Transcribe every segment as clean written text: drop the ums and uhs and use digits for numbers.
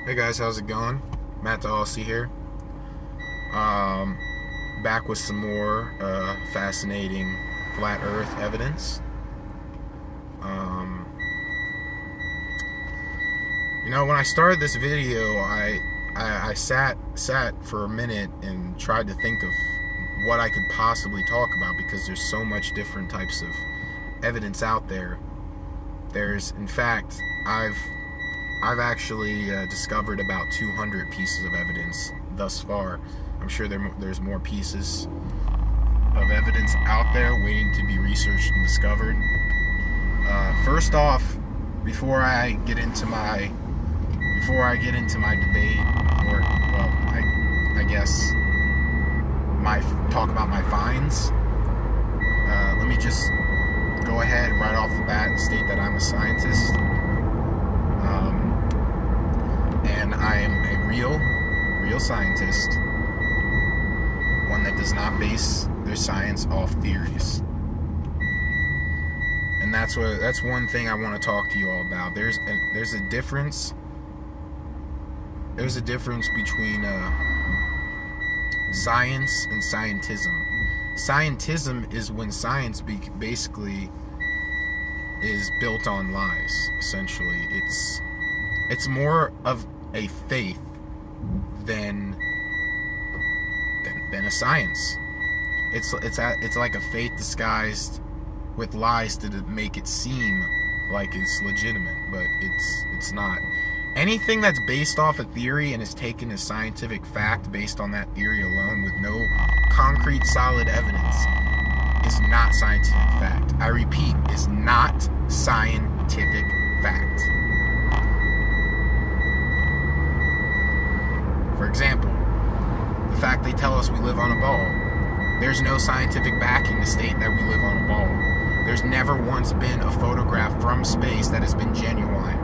Hey guys, how's it going? Matt the Aussie here. Back with some more fascinating flat Earth evidence. Um, when I started this video, I sat for a minute and tried to think of what I could possibly talk about because there's so much different types of evidence out there. In fact, I've actually discovered about 200 pieces of evidence thus far. I'm sure there's more pieces of evidence out there waiting to be researched and discovered. First off, before I get into my debate, or I guess talk about my finds, let me just go ahead right off the bat and state that I'm a scientist. And I am a real scientist, one that does not base their science off theories. And that's one thing I want to talk to you all about. There's a difference. There's a difference between science and scientism. Scientism is when science basically is built on lies. Essentially, it's more of a faith than a science. It's like a faith disguised with lies to make it seem like it's legitimate, but it's not. Anything that's based off a theory and is taken as scientific fact based on that theory alone with no concrete solid evidence is not scientific fact. I repeat, is not scientific fact. For example, the fact they tell us we live on a ball. There's no scientific backing to state that we live on a ball. There's never once been a photograph from space that has been genuine.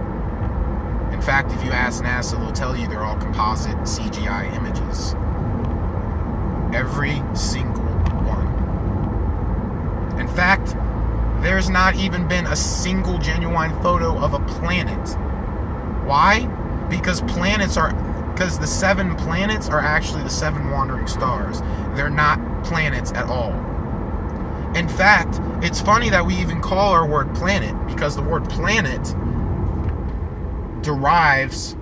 In fact, if you ask NASA, they'll tell you they're all composite CGI images. Every single one. In fact, there's not even been a single genuine photo of a planet. Why? Because the 7 planets are actually the 7 wandering stars. They're not planets at all. In fact, it's funny that we even call our word planet, because the word planet derives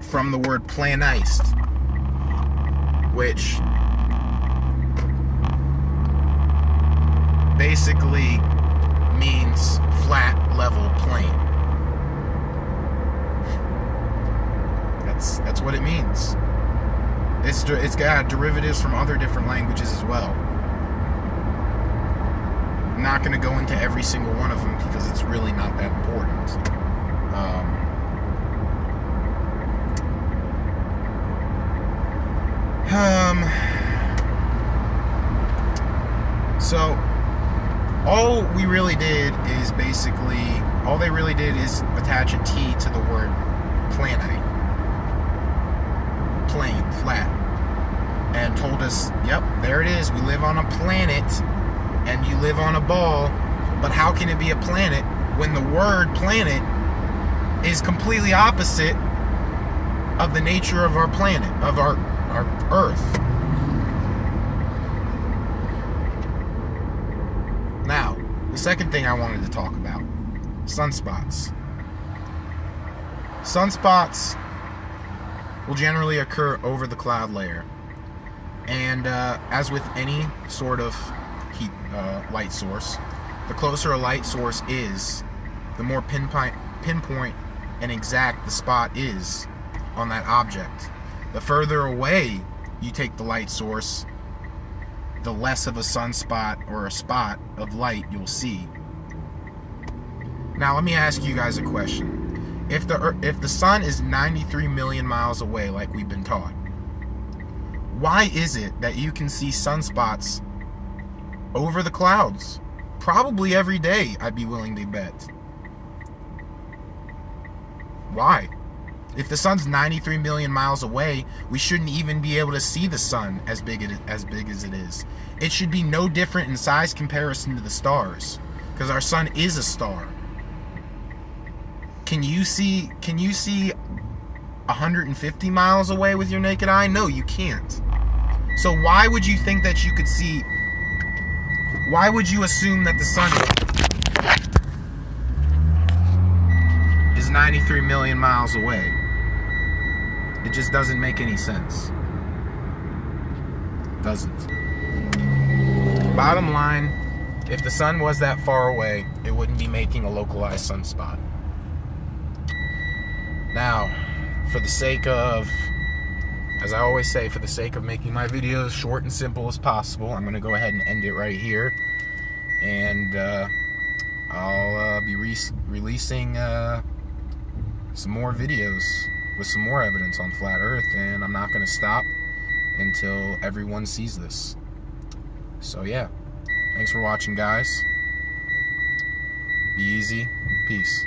from the word planist, which basically means flat, level plane. That's what it means. It's got derivatives from other different languages as well. I'm not going to go into every single one of them because it's really not that important. So all they really did is attach a T to the word planite. Plane, flat. And told us, yep, there it is. We live on a planet and you live on a ball. But how can it be a planet when the word planet is completely opposite of the nature of our planet, of our Earth? Now, the second thing I wanted to talk about, sunspots. Sunspots will generally occur over the cloud layer. And as with any sort of heat light source, the closer a light source is, the more pinpoint and exact the spot is on that object. The further away you take the light source, the less of a sunspot or a spot of light you'll see. Now let me ask you guys a question. If the sun is 93 million miles away, like we've been taught, why is it that you can see sunspots over the clouds? Probably every day, I'd be willing to bet. Why? If the sun's 93 million miles away, we shouldn't even be able to see the sun as big as it is. It should be no different in size comparison to the stars. because our sun is a star. Can you see 150 miles away with your naked eye? No, you can't. So why would you think that you could see? Why would you assume that the sun is 93 million miles away? It just doesn't make any sense. Doesn't. Bottom line, if the sun was that far away, it wouldn't be making a localized sunspot. Now, for the sake of, as I always say, for the sake of making my videos short and simple as possible, I'm going to go ahead and end it right here. And I'll be releasing some more videos with some more evidence on flat Earth, and I'm not going to stop until everyone sees this. So yeah, thanks for watching, guys. Be easy. Peace.